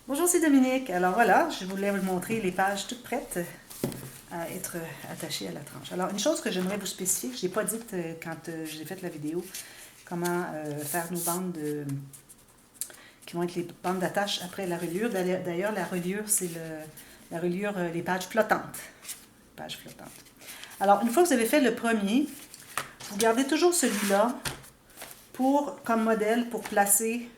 Bonjour, c'est Dominique. Alors voilà, je voulais vous montrer les pages toutes prêtes à être attachées à la tranche. Alors, une chose que j'aimerais vous spécifier, que je n'ai pas dite quand j'ai fait la vidéo, comment faire nos bandes qui vont être les bandes d'attache après la reliure. D'ailleurs, la reliure, c'est la reliure, les pages flottantes. Pages flottantes. Alors, une fois que vous avez fait le premier, vous gardez toujours celui-là comme modèle pour placer,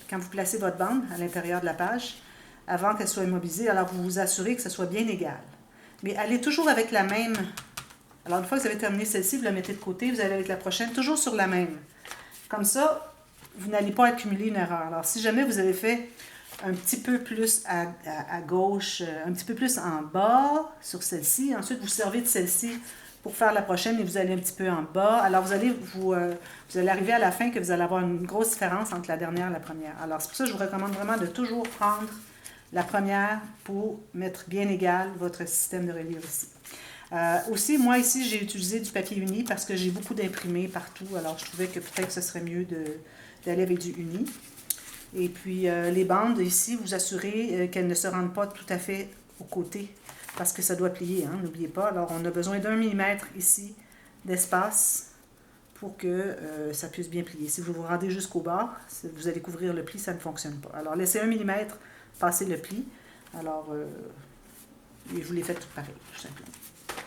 quand vous placez votre bande à l'intérieur de la page, avant qu'elle soit immobilisée. Alors, vous vous assurez que ce soit bien égal. Mais allez toujours avec la même. Alors, une fois que vous avez terminé celle-ci, vous la mettez de côté, vous allez avec la prochaine, toujours sur la même. Comme ça, vous n'allez pas accumuler une erreur. Alors, si jamais vous avez fait un petit peu plus à gauche, un petit peu plus en bas sur celle-ci, ensuite vous servez de celle-ci pour faire la prochaine et vous allez un petit peu en bas. Alors, vous allez arriver à la fin que vous allez avoir une grosse différence entre la dernière et la première. Alors, c'est pour ça que je vous recommande vraiment de toujours prendre la première pour mettre bien égal votre système de reliure ici. Aussi, moi ici, j'ai utilisé du papier uni parce que j'ai beaucoup d'imprimés partout. Alors, je trouvais que peut-être ce serait mieux d'aller avec du uni. Et puis, les bandes ici, vous assurez qu'elles ne se rendent pas tout à fait au côté parce que ça doit plier, hein, n'oubliez pas. Alors, on a besoin d'1 millimètre ici d'espace pour que ça puisse bien plier. Si vous vous rendez jusqu'au bas, vous allez couvrir le pli, ça ne fonctionne pas. Alors, laissez 1 millimètre passer le pli. Alors, je vous l'ai fait tout pareil, tout simplement.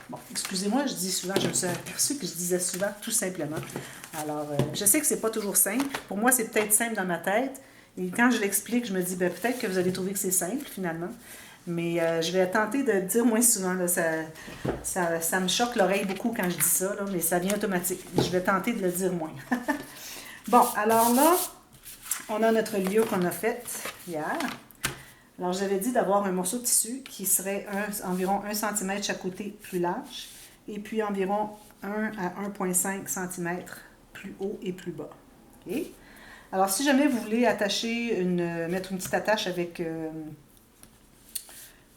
Bon, excusez-moi, je dis souvent, je me suis aperçue que je disais souvent tout simplement. Alors, je sais que c'est pas toujours simple. Pour moi, c'est peut-être simple dans ma tête. Et quand je l'explique, je me dis, ben, peut-être que vous allez trouver que c'est simple, finalement. Mais je vais tenter de le dire moins souvent. Là. Ça me choque l'oreille beaucoup quand je dis ça, là, mais ça vient automatique. Je vais tenter de le dire moins. Bon, alors là, on a notre lieu qu'on a fait hier. Alors, j'avais dit d'avoir un morceau de tissu qui serait environ 1 cm chaque côté plus large et puis environ 1 à 1,5 cm plus haut et plus bas. Okay? Alors, si jamais vous voulez mettre une petite attache avec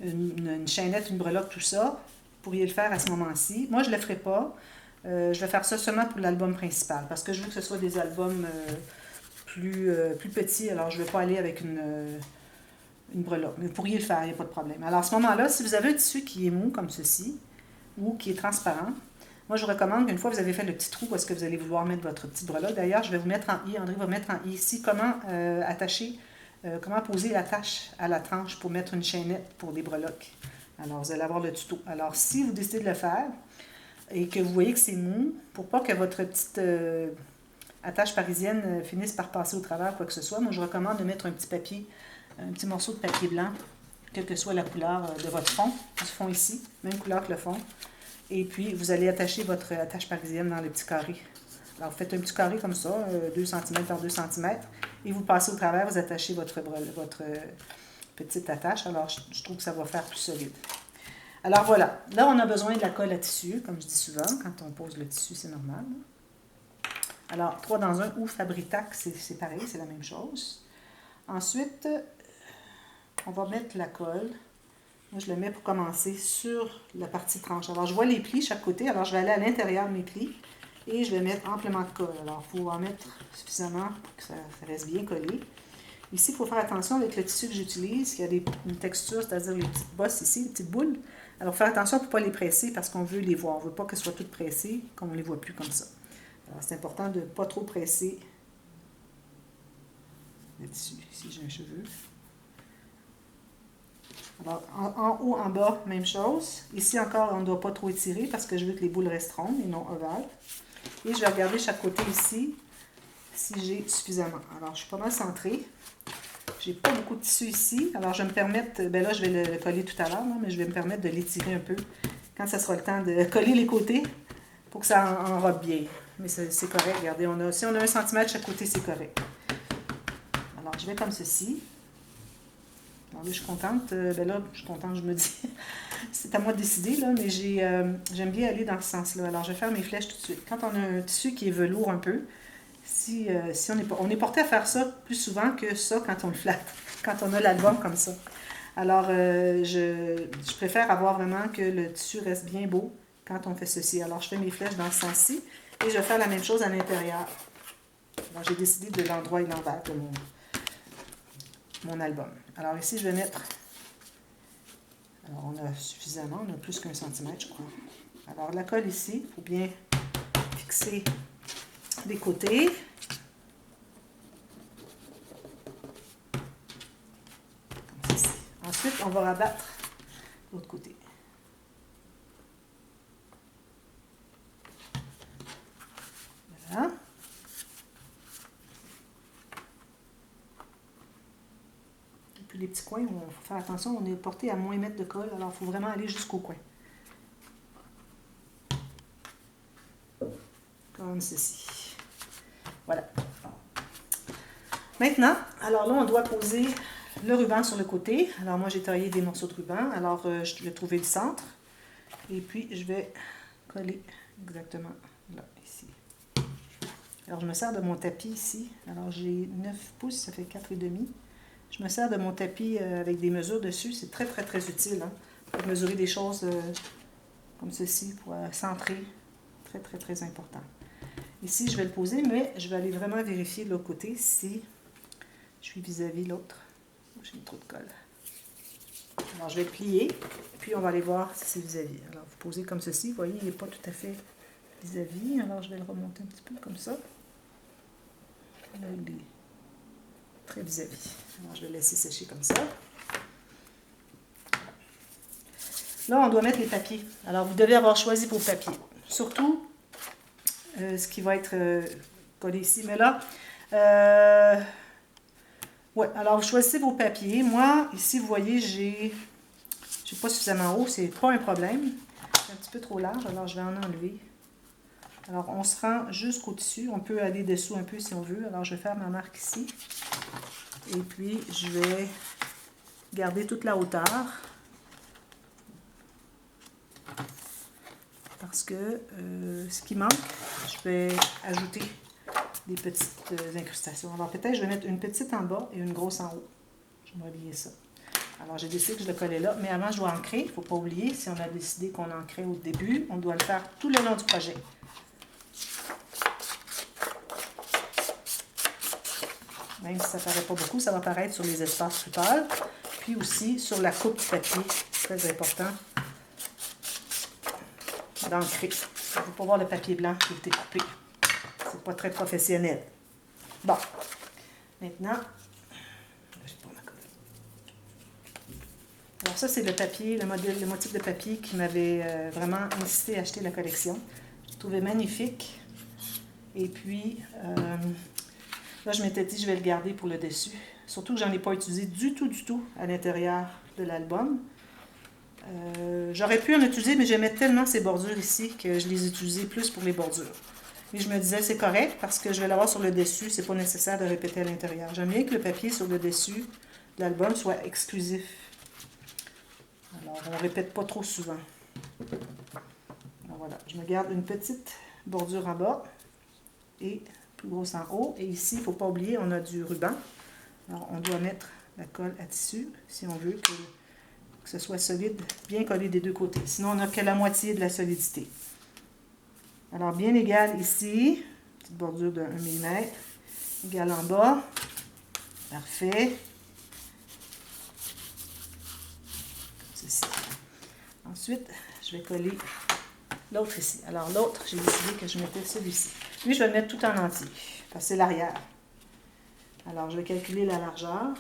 une chaînette, une breloque, tout ça, vous pourriez le faire à ce moment-ci. Moi, je ne le ferai pas. Je vais faire ça seulement pour l'album principal parce que je veux que ce soit des albums plus petits. Alors, je ne vais pas aller avec une breloque. Mais vous pourriez le faire, il n'y a pas de problème. Alors, à ce moment-là, si vous avez un tissu qui est mou comme ceci ou qui est transparent, moi, je vous recommande qu'une fois que vous avez fait le petit trou où est-ce que vous allez vouloir mettre votre petite breloque, d'ailleurs, je vais vous mettre en I, André va mettre en I ici, comment comment poser l'attache à la tranche pour mettre une chaînette pour des breloques. Alors, vous allez avoir le tuto. Alors, si vous décidez de le faire et que vous voyez que c'est mou, pour pas que votre petite attache parisienne finisse par passer au travers, quoi que ce soit, moi, je recommande de mettre un petit morceau de papier blanc, quelle que soit la couleur de votre fond, du fond ici, même couleur que le fond. Et puis, vous allez attacher votre attache parisienne dans le petit carré. Alors, vous faites un petit carré comme ça, 2 cm par 2 cm, et vous passez au travers, vous attachez votre petite attache. Alors, je trouve que ça va faire plus solide. Alors, voilà. Là, on a besoin de la colle à tissu, comme je dis souvent. Quand on pose le tissu, c'est normal. Alors, 3 dans 1 ou Fabri-Tac, c'est pareil, c'est la même chose. Ensuite, on va mettre la colle. Moi, je le mets pour commencer sur la partie tranche. Alors, je vois les plis chaque côté. Alors, je vais aller à l'intérieur de mes plis et je vais mettre amplement de colle. Alors, il faut en mettre suffisamment pour que ça reste bien collé. Ici, il faut faire attention avec le tissu que j'utilise. Il y a une texture, c'est-à-dire les petites bosses ici, les petites boules. Alors, faire attention pour ne pas les presser parce qu'on veut les voir. On ne veut pas qu'elles soient toutes pressées, qu'on ne les voit plus comme ça. Alors, c'est important de ne pas trop presser le tissu. Ici, j'ai un cheveu. Alors, en haut, en bas, même chose. Ici encore, on ne doit pas trop étirer parce que je veux que les boules restent rondes et non ovales. Et je vais regarder chaque côté ici si j'ai suffisamment. Alors, je suis pas mal centrée. J'ai pas beaucoup de tissu ici. Alors, je vais me permettre, ben là, je vais le coller tout à l'heure, mais je vais me permettre de l'étirer un peu quand ça sera le temps de coller les côtés pour que ça enrobe bien. Mais c'est correct. Regardez, si on a 1 cm chaque côté, c'est correct. Alors, je vais comme ceci. Alors là, je suis contente. Je me dis, c'est à moi de décider, là, mais j'aime bien aller dans ce sens-là. Alors, je vais faire mes flèches tout de suite. Quand on a un tissu qui est velours un peu, si on est porté à faire ça plus souvent que ça quand on le flatte, quand on a l'album comme ça. Alors, je préfère avoir vraiment que le tissu reste bien beau quand on fait ceci. Alors, je fais mes flèches dans ce sens-ci et je vais faire la même chose à l'intérieur. Alors, j'ai décidé de l'endroit et l'envers de mon album. Alors ici, je vais mettre... Alors, on a suffisamment, on a plus qu'1 centimètre, je crois. Alors, la colle ici, il faut bien fixer les côtés. Comme ceci. Ensuite, on va rabattre l'autre côté. Voilà. Et puis les petits coins, il faut faire attention, on est porté à moins mettre de colle, alors il faut vraiment aller jusqu'au coin. Comme ceci. Voilà. Maintenant, alors là, on doit poser le ruban sur le côté. Alors moi, j'ai taillé des morceaux de ruban. Alors, je vais trouver le centre. Et puis, je vais coller exactement là, ici. Alors, je me sers de mon tapis ici. Alors, j'ai 9 pouces, ça fait 4,5. Je me sers de mon tapis avec des mesures dessus. C'est très, très, très utile. Hein, pour mesurer des choses comme ceci, pour centrer. Très, très, très important. Ici, je vais le poser, mais je vais aller vraiment vérifier de l'autre côté si je suis vis-à-vis l'autre. J'ai mis trop de colle. Alors, je vais le plier, puis on va aller voir si c'est vis-à-vis. Alors, vous posez comme ceci. Vous voyez, il n'est pas tout à fait vis-à-vis. Alors, je vais le remonter un petit peu comme ça. Là, il est très vis-à-vis. Alors, je vais le laisser sécher comme ça. Là, on doit mettre les papiers. Alors, vous devez avoir choisi vos papiers. Surtout, ce qui va être collé ici. Mais là, ouais, alors vous choisissez vos papiers. Moi, ici, vous voyez, j'ai pas suffisamment haut. C'est pas un problème. C'est un petit peu trop large, alors je vais en enlever. Alors, on se rend jusqu'au-dessus. On peut aller dessous un peu si on veut. Alors, je vais faire ma marque ici. Et puis, je vais garder toute la hauteur. Parce que ce qui manque, je vais ajouter des petites incrustations. Alors peut-être je vais mettre une petite en bas et une grosse en haut. Je vais oublier ça. Alors j'ai décidé que je le collais là, mais avant je dois ancrer. Il ne faut pas oublier, si on a décidé qu'on ancrait au début, on doit le faire tout le long du projet. Même si ça ne paraît pas beaucoup, ça va apparaître sur les espaces plus pâles. Puis aussi sur la coupe du papier. C'est très important d'ancrer. Il ne faut pas voir le papier blanc qui a été coupé. C'est pas très professionnel. Bon. Maintenant, alors ça, c'est le papier, le motif de papier qui m'avait vraiment incité à acheter la collection. Je le trouvais magnifique. Et puis, là, je m'étais dit, je vais le garder pour le dessus. Surtout que j'en ai pas utilisé du tout à l'intérieur de l'album. J'aurais pu en utiliser, mais j'aimais tellement ces bordures ici que je les utilisais plus pour les bordures. Et je me disais, c'est correct parce que je vais l'avoir sur le dessus, c'est pas nécessaire de répéter à l'intérieur. J'aime bien que le papier sur le dessus de l'album soit exclusif. Alors, on ne répète pas trop souvent. Alors voilà, je me garde une petite bordure en bas et plus grosse en haut. Et ici, il ne faut pas oublier, on a du ruban. Alors, on doit mettre la colle à tissu si on veut que ce soit solide, bien collé des deux côtés. Sinon, on n'a que la moitié de la solidité. Alors, bien égal ici. Petite bordure de 1 mm. Égal en bas. Parfait. Comme ceci. Ensuite, je vais coller l'autre ici. Alors, l'autre, j'ai décidé que je mettais celui-ci. Lui, je vais le mettre tout en entier, parce que c'est l'arrière. Alors, je vais calculer la largeur.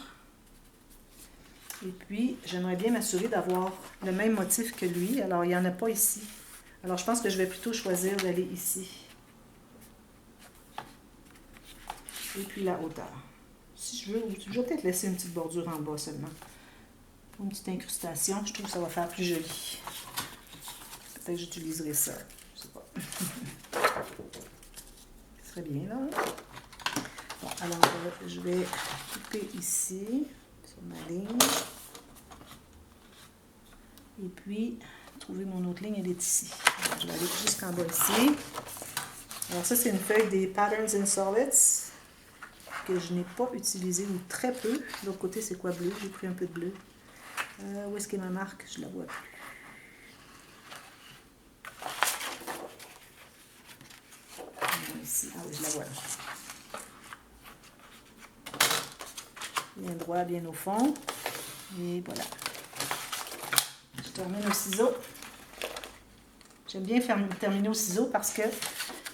Et puis, j'aimerais bien m'assurer d'avoir le même motif que lui. Alors, il n'y en a pas ici. Alors, je pense que je vais plutôt choisir d'aller ici. Et puis, la hauteur. Si je veux, je vais peut-être laisser une petite bordure en bas seulement. Une petite incrustation. Je trouve que ça va faire plus joli. Peut-être que j'utiliserai ça. Je sais pas. Ce serait bien, là. Bon, alors, je vais couper ici, sur ma ligne. Et puis, trouver mon autre ligne, elle est ici. Alors, je vais aller jusqu'en bas ici. Alors ça, c'est une feuille des Patterns and Solids que je n'ai pas utilisée ou très peu. De l'autre côté, c'est quoi bleu? J'ai pris un peu de bleu. Où est-ce qu'est ma marque? Je la vois plus. Ici. Ah oui, je la vois là. bien droit, bien au fond. Et voilà. Je termine au ciseau. J'aime bien terminer au ciseau parce que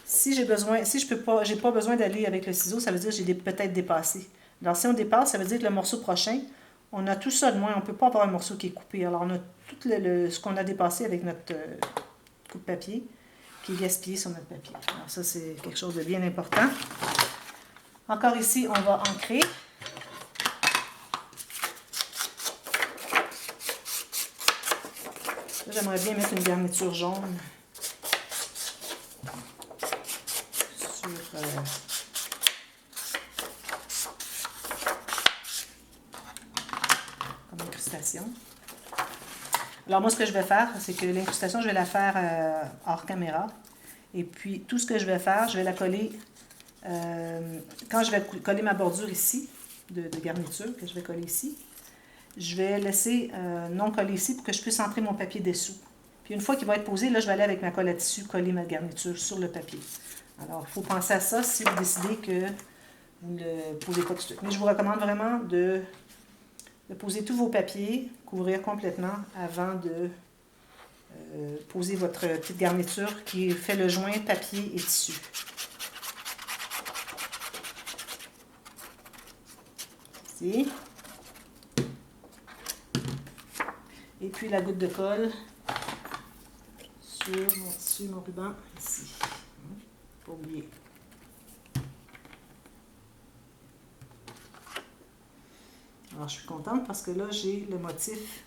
si j'ai besoin, si je peux pas, j'ai pas besoin d'aller avec le ciseau, ça veut dire que j'ai peut-être dépassé. Alors si on dépasse, ça veut dire que le morceau prochain, on a tout ça de moins. On ne peut pas avoir un morceau qui est coupé. Alors on a tout ce qu'on a dépassé avec notre coupe-papier qui est gaspillé sur notre papier. Alors ça, c'est quelque chose de bien important. Encore ici, on va ancrer. J'aimerais bien mettre une garniture jaune sur comme incrustation. Alors moi, ce que je vais faire, c'est que l'incrustation, je vais la faire hors caméra. Et puis, tout ce que je vais faire, je vais la coller, quand je vais coller ma bordure ici, de garniture, que je vais coller ici, je vais laisser non coller ici pour que je puisse entrer mon papier dessous. Puis une fois qu'il va être posé, là, je vais aller avec ma colle à tissu coller ma garniture sur le papier. Alors, il faut penser à ça si vous décidez que vous ne le posez pas tout de suite. Mais je vous recommande vraiment de poser tous vos papiers, couvrir complètement avant de poser votre petite garniture qui fait le joint papier et tissu. Ici. Et puis la goutte de colle sur mon tissu, mon ruban, ici. Pas oublier. Alors, je suis contente parce que là, j'ai le motif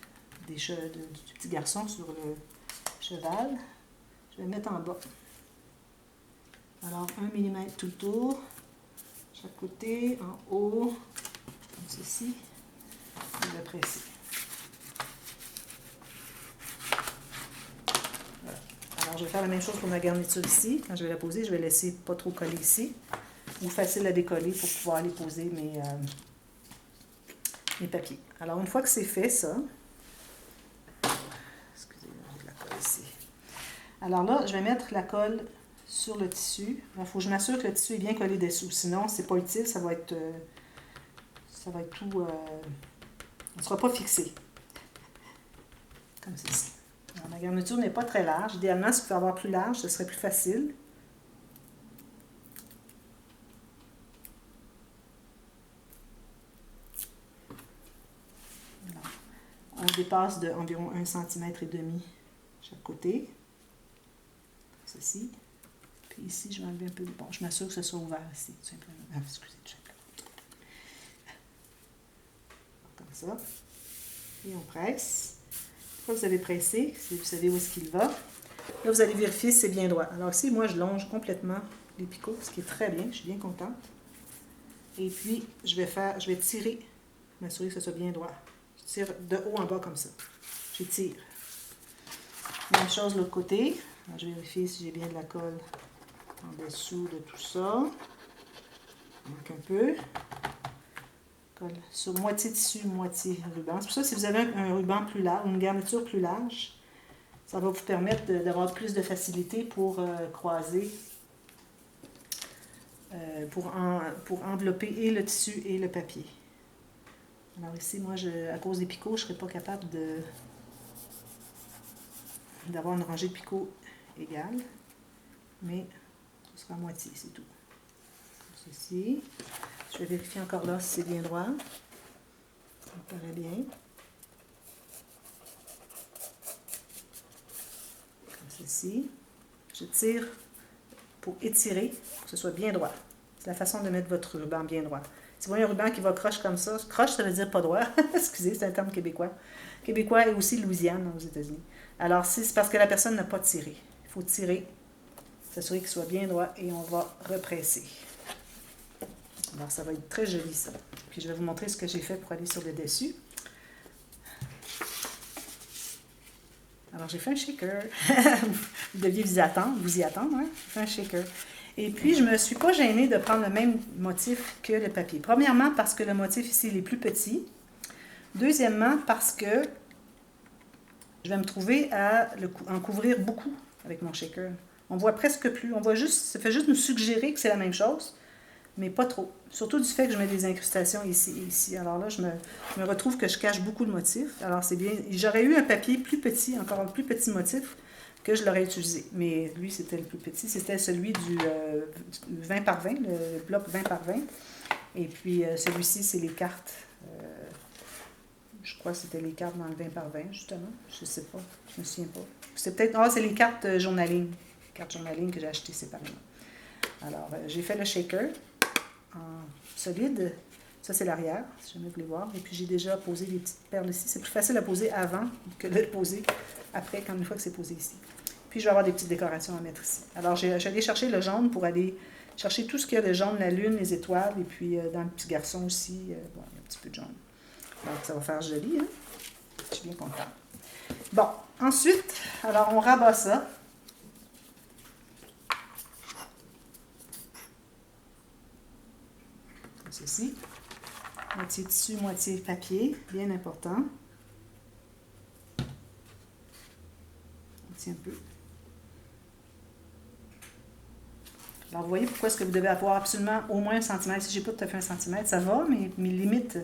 du petit garçon sur le cheval. Je vais le mettre en bas. Alors, 1 mm tout le tour. Chaque côté, en haut, comme ceci. Je vais presser. Voilà. Alors, je vais faire la même chose pour ma garniture ici. Quand je vais la poser, je vais laisser pas trop coller ici. Ou facile à décoller pour pouvoir aller poser mes papiers. Alors, une fois que c'est fait, ça... Excusez-moi, j'ai de la colle ici. Alors là, je vais mettre la colle sur le tissu. Il faut que je m'assure que le tissu est bien collé dessous. Sinon, c'est pas utile, ça va être tout... on ne sera pas fixé. Comme ceci. Alors, ma garniture n'est pas très large. Idéalement, si vous pouvez avoir plus large, ce serait plus facile. Alors, on dépasse d'environ 1,5 cm chaque côté. Ceci. Puis ici, je vais enlever un peu. Bon, je m'assure que ce soit ouvert ici, tout simplement. Ah, excusez, tout simplement. Comme ça. Et on presse. Une fois que vous avez pressé, si vous savez où est-ce qu'il va, là, vous allez vérifier si c'est bien droit. Alors ici, moi, je longe complètement les picots, ce qui est très bien. Je suis bien contente. Et puis, je vais tirer, m'assurer que ce soit bien droit. Je tire de haut en bas comme ça. J'étire. Même chose de l'autre côté. Alors, je vérifie si j'ai bien de la colle en dessous de tout ça. Il manque un peu. Colle sur moitié tissu, moitié ruban. C'est pour ça que si vous avez un ruban plus large, une garniture plus large, ça va vous permettre d'avoir plus de facilité pour croiser, pour envelopper et le tissu et le papier. Alors ici, moi, à cause des picots, je ne serais pas capable d'avoir une rangée de picots égale, mais ce sera à moitié, c'est tout. Comme ceci. Je vais vérifier encore là si c'est bien droit. Ça me paraît bien. Comme ceci. Je tire pour étirer, pour que ce soit bien droit. C'est la façon de mettre votre ruban bien droit. Si vous voyez un ruban qui va croche comme ça, croche, ça veut dire pas droit. Excusez, c'est un terme québécois. Québécois et aussi Louisiane aux États-Unis. Alors, c'est parce que la personne n'a pas tiré. Il faut tirer, s'assurer qu'il soit bien droit et on va represser. Alors, ça va être très joli, ça. Puis, je vais vous montrer ce que j'ai fait pour aller sur le dessus. Alors, j'ai fait un shaker. Vous deviez vous y attendre, hein? J'ai fait un shaker. Et puis, je ne me suis pas gênée de prendre le même motif que le papier. Premièrement, parce que le motif ici, il est plus petit. Deuxièmement, parce que je vais me trouver à en couvrir beaucoup avec mon shaker. On voit presque plus. On voit juste, ça fait juste nous suggérer que c'est la même chose. mais pas trop. Surtout du fait que je mets des incrustations ici et ici. Alors là, je me retrouve que je cache beaucoup de motifs. Alors c'est bien. J'aurais eu un papier plus petit, encore un plus petit motif, que je l'aurais utilisé. Mais lui, c'était le plus petit. C'était celui du 20 par 20, le bloc 20 par 20. Et puis celui-ci, c'est les cartes. Je crois que c'était les cartes dans le 20 par 20, justement. Je ne sais pas. Je me souviens pas. C'est peut-être. Ah, c'est les cartes journaling. Cartes journaling que j'ai achetées séparément. Alors, j'ai fait le shaker en solide. Ça, c'est l'arrière, si jamais vous voulez voir. Et puis, j'ai déjà posé des petites perles ici. C'est plus facile à poser avant que de le poser après, une fois que c'est posé ici. Puis, je vais avoir des petites décorations à mettre ici. Alors, j'allais chercher le jaune pour aller chercher tout ce qu'il y a de jaune, la lune, les étoiles. Et puis, dans le petit garçon aussi, bon, il y a un petit peu de jaune. Donc, ça va faire joli, hein? Je suis bien contente. Bon, ensuite, alors, on rabat ça. Comme ceci. Moitié tissu, moitié papier, bien important. On tient un peu. Alors, vous voyez pourquoi est-ce que vous devez avoir absolument au moins 1 cm. Si je n'ai pas tout à fait 1 cm, ça va, mais mes limites,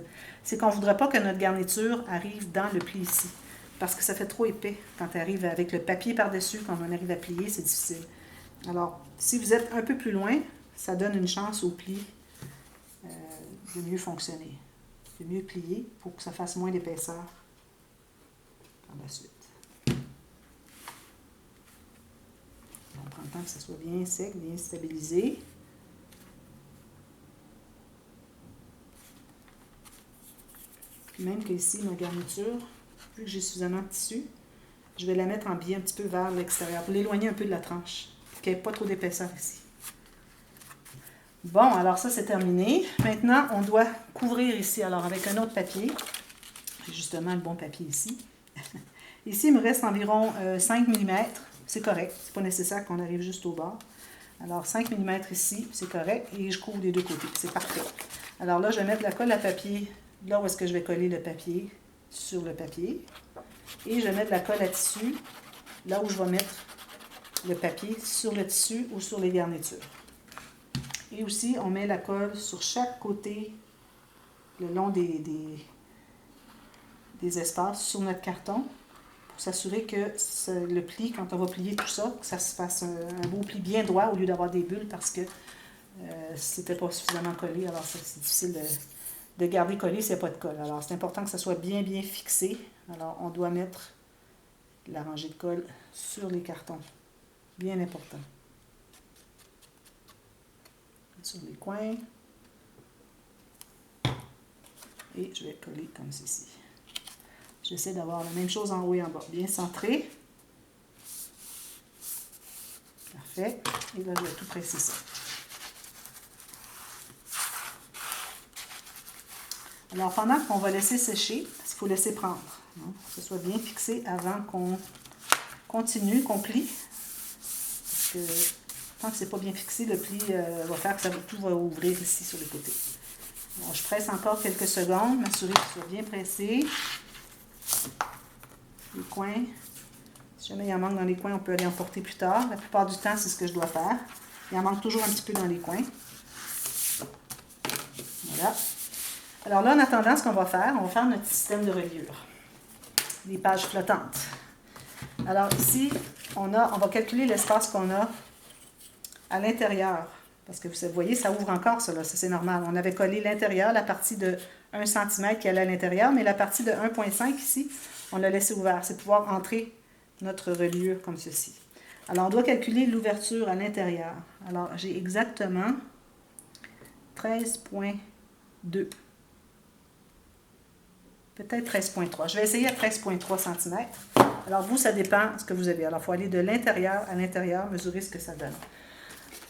c'est qu'on ne voudrait pas que notre garniture arrive dans le pli ici. Parce que ça fait trop épais quand elle arrive avec le papier par-dessus, quand on arrive à plier, c'est difficile. Alors, si vous êtes un peu plus loin, ça donne une chance au pli de mieux fonctionner, de mieux plier pour que ça fasse moins d'épaisseur par la suite. On prend le temps que ça soit bien sec, bien stabilisé. Puis même que ici, ma garniture, vu que j'ai suffisamment de tissu, je vais la mettre en biais un petit peu vers l'extérieur pour l'éloigner un peu de la tranche, pour qu'il n'y ait pas trop d'épaisseur ici. Bon, alors ça, c'est terminé. Maintenant, on doit couvrir ici, alors avec un autre papier. J'ai justement le bon papier ici. Ici, il me reste environ 5 mm. C'est correct. C'est pas nécessaire qu'on arrive juste au bord. Alors, 5 mm ici, c'est correct. Et je couvre des deux côtés. C'est parfait. Alors là, je vais mettre la colle à papier là où est-ce que je vais coller le papier sur le papier. Et je vais mettre la colle à tissu là où je vais mettre le papier sur le tissu ou sur les garnitures. Et aussi, on met la colle sur chaque côté, le long des espaces sur notre carton, pour s'assurer que le pli, quand on va plier tout ça, que ça se fasse un beau pli bien droit au lieu d'avoir des bulles parce que c'était pas suffisamment collé. Alors, c'est difficile de garder collé s'il n'y a pas de colle. Alors, c'est important que ça soit bien, bien fixé. Alors, on doit mettre la rangée de colle sur les cartons. Bien important. Sur les coins. Et je vais coller comme ceci. J'essaie d'avoir la même chose en haut et en bas. Bien centré. Parfait. Et là, je vais tout presser ça. Alors, pendant qu'on va laisser sécher, parce qu'il faut laisser prendre, hein, pour que ce soit bien fixé avant qu'on continue, qu'on plie. Parce que tant que ce n'est pas bien fixé, le pli va faire que tout va ouvrir ici sur les côtés. Alors, je presse encore quelques secondes, m'assurer qu'il soit bien pressé. Les coins. Si jamais il en manque dans les coins, on peut aller en porter plus tard. La plupart du temps, c'est ce que je dois faire. Il en manque toujours un petit peu dans les coins. Voilà. Alors là, en attendant, ce qu'on va faire notre système de reliure. Les pages flottantes. Alors ici, on va calculer l'espace qu'on a à l'intérieur. Parce que vous voyez, ça ouvre encore, ça, c'est normal. On avait collé l'intérieur, la partie de 1 cm qui allait à l'intérieur, mais la partie de 1,5 ici, on l'a laissé ouvert. C'est pouvoir entrer notre reliure comme ceci. Alors, on doit calculer l'ouverture à l'intérieur. Alors, j'ai exactement 13,2. Peut-être 13,3. Je vais essayer à 13,3 cm. Alors, vous, ça dépend de ce que vous avez. Alors, il faut aller de l'intérieur à l'intérieur, mesurer ce que ça donne.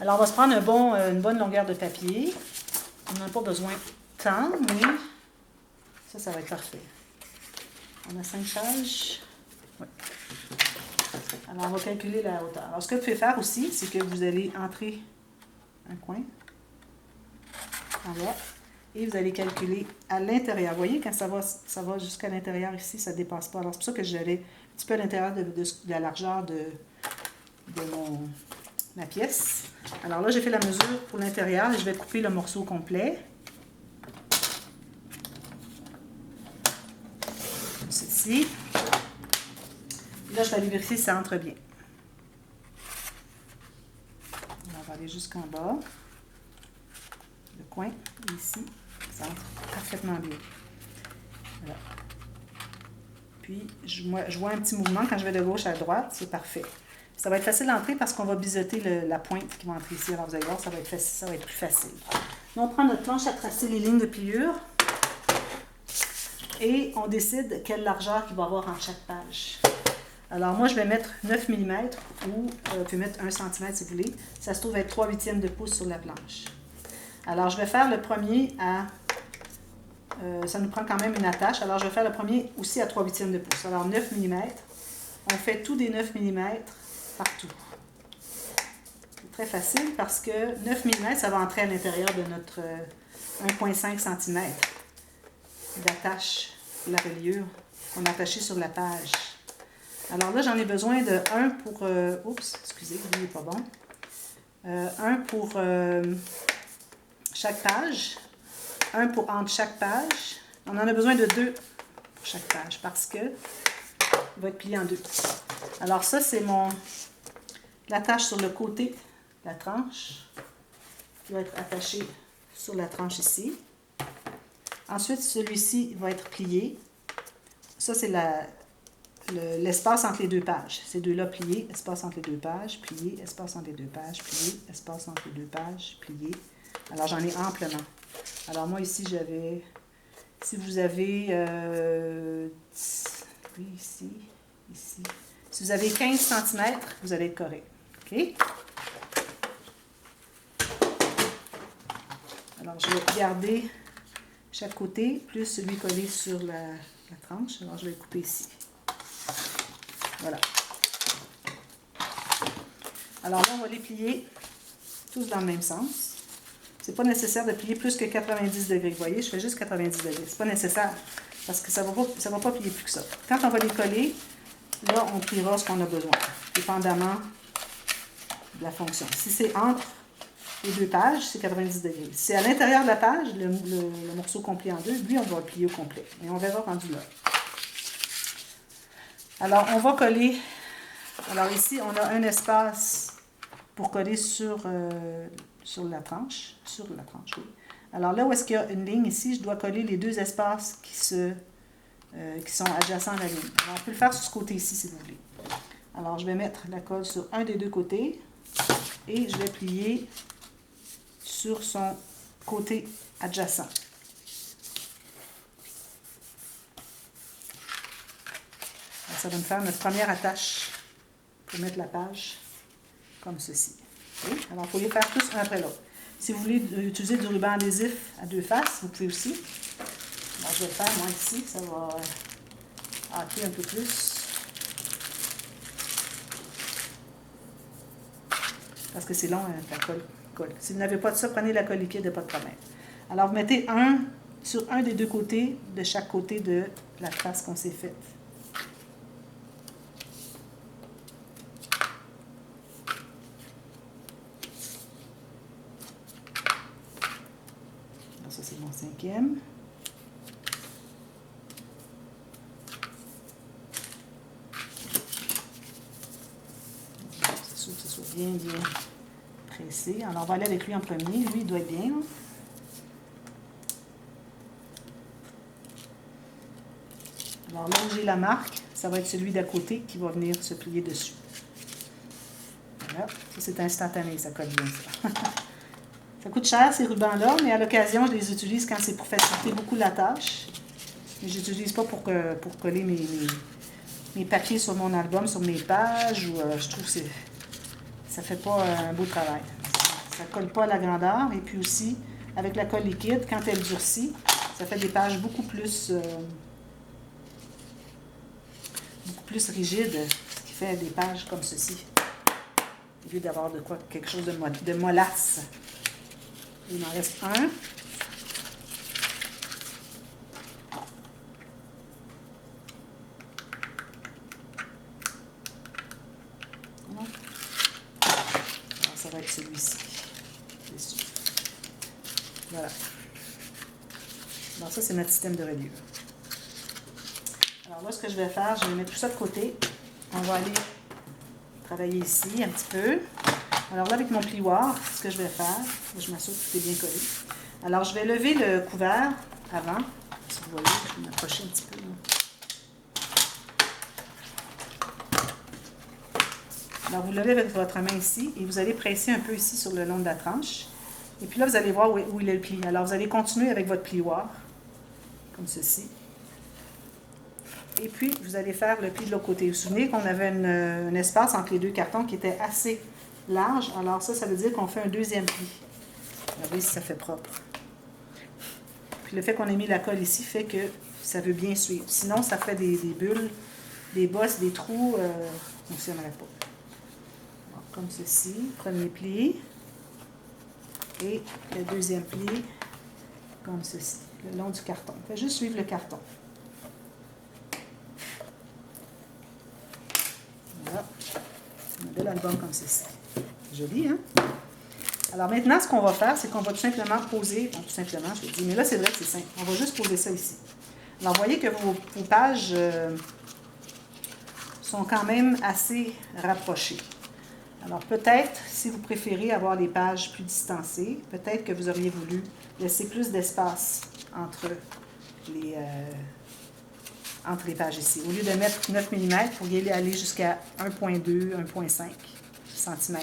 Alors, on va se prendre une bonne longueur de papier. On n'a pas besoin tant, mais ça va être parfait. On a 5 pages. Oui. Alors, on va calculer la hauteur. Alors, ce que vous pouvez faire aussi, c'est que vous allez entrer un coin en là et vous allez calculer à l'intérieur. Vous voyez, quand ça va jusqu'à l'intérieur ici, ça ne dépasse pas. Alors, c'est pour ça que j'allais un petit peu à l'intérieur de la largeur de ma pièce. Alors là, j'ai fait la mesure pour l'intérieur et je vais couper le morceau complet. Comme ceci. Là, je vais aller vérifier si ça entre bien. On va aller jusqu'en bas. Le coin, ici, ça entre parfaitement bien. Voilà. Puis, je vois un petit mouvement quand je vais de gauche à droite, c'est parfait. Ça va être facile d'entrer parce qu'on va biseauter la pointe qui va entrer ici. Alors, vous allez voir, ça va être plus facile. Là, on prend notre planche à tracer les lignes de pliure et on décide quelle largeur qu'il va avoir en chaque page. Alors, moi, je vais mettre 9 mm ou vous pouvez mettre 1 cm si vous voulez. Ça se trouve être 3/8 de pouce sur la planche. Alors, je vais faire le premier à... ça nous prend quand même une attache. Alors, je vais faire le premier aussi à 3/8 de pouce. Alors, 9 mm. On fait tout des 9 mm partout. C'est très facile parce que 9 mm, ça va entrer à l'intérieur de notre 1,5 cm d'attache de la reliure qu'on a attachée sur la page. Alors là, j'en ai besoin de 1 pour... oups, excusez, lui n'est pas bon. 1 pour chaque page. 1 pour entre chaque page. On en a besoin de 2 pour chaque page parce que il va être plié en 2. Alors ça, c'est l'attache sur le côté de la tranche qui va être attaché sur la tranche ici. Ensuite, celui-ci va être plié. Ça, c'est l'espace entre les deux pages. Ces deux-là pliés, espace entre les deux pages, plié, espace entre les deux pages, plié, espace entre les deux pages, plié. Alors, j'en ai amplement. Alors, moi, ici, j'avais... Si vous avez... oui, ici. Si vous avez 15 cm, vous allez être correct. OK? Alors, je vais garder chaque côté, plus celui collé sur la tranche. Alors, je vais le couper ici. Voilà. Alors là, on va les plier tous dans le même sens. C'est pas nécessaire de plier plus que 90 degrés. Vous voyez, je fais juste 90 degrés. C'est pas nécessaire parce que ça va pas plier plus que ça. Quand on va les coller, là, on pliera ce qu'on a besoin, dépendamment de la fonction. Si c'est entre les deux pages, c'est 90 degrés. Si c'est à l'intérieur de la page, le morceau complet en deux, lui, on va le plier au complet. Mais on verra rendu là. Alors, on va coller. Alors ici, on a un espace pour coller sur la tranche. Sur la tranche, oui. Alors là où est-ce qu'il y a une ligne ici, je dois coller les deux espaces qui sont adjacents à la ligne. Alors, on peut le faire sur ce côté-ci, si vous voulez. Alors, je vais mettre la colle sur un des deux côtés et je vais plier sur son côté adjacent. Alors, ça va me faire notre première attache pour mettre la page comme ceci. Okay? Alors, il faut les faire tous un après l'autre. Si vous voulez utiliser du ruban adhésif à deux faces, vous pouvez aussi. Alors, je vais le faire, moi, ici. Ça va hâter un peu plus. Parce que c'est long, hein, la colle. Si vous n'avez pas de ça, prenez la colle liquide, pas de problème. Alors, vous mettez sur un des deux côtés, de chaque côté de la trace qu'on s'est faite. Alors, ça, c'est mon 5e. C'est sûr que ce soit bien pressé. Alors, on va aller avec lui en premier. Lui, il doit être bien. Hein? Alors, là où j'ai la marque, ça va être celui d'à côté qui va venir se plier dessus. Voilà. Ça, c'est instantané. Ça colle bien, ça. Ça coûte cher, ces rubans-là, mais à l'occasion, je les utilise quand c'est pour faciliter beaucoup la tâche. Mais je n'utilise pas pour coller mes papiers sur mon album, sur mes pages. Ou, je trouve que ça ne fait pas un beau travail. Ça ne colle pas à la grandeur. Et puis aussi, avec la colle liquide, quand elle durcit, ça fait des pages beaucoup plus rigides, ce qui fait des pages comme ceci. Au lieu d'avoir quelque chose de mollasse. Il m'en reste un. celui-ci. Voilà. Alors ça, c'est notre système de reliure. Alors là, ce que je vais faire, je vais mettre tout ça de côté. On va aller travailler ici un petit peu. Alors là, avec mon plioir, ce que je vais faire, je m'assure que tout est bien collé. Alors, je vais lever le couvert avant. Si vous voyez, je vais m'approcher un petit peu. Là. Alors, vous levez avec votre main ici et vous allez presser un peu ici sur le long de la tranche. Et puis là, vous allez voir où il est le pli. Alors, vous allez continuer avec votre plioir, comme ceci. Et puis, vous allez faire le pli de l'autre côté. Vous vous souvenez qu'on avait un espace entre les deux cartons qui était assez large. Alors ça veut dire qu'on fait un deuxième pli. Regardez si ça fait propre. Puis le fait qu'on ait mis la colle ici fait que ça veut bien suivre. Sinon, ça fait des bulles, des bosses, des trous. Ça ne fonctionnerait pas. Alors, comme ceci, premier pli. Et le deuxième pli, comme ceci, le long du carton. On fait juste suivre le carton. Voilà. Un bel album comme ceci. Joli, hein? Alors maintenant, ce qu'on va faire, c'est qu'on va tout simplement poser, bon, tout simplement, je l'ai dit, mais là, c'est vrai que c'est simple. On va juste poser ça ici. Alors, vous voyez que vos pages sont quand même assez rapprochées. Alors, peut-être, si vous préférez avoir les pages plus distancées, peut-être que vous auriez voulu laisser plus d'espace entre les pages ici. Au lieu de mettre 9 mm, vous pourriez aller jusqu'à 1,2, 1,5 cm.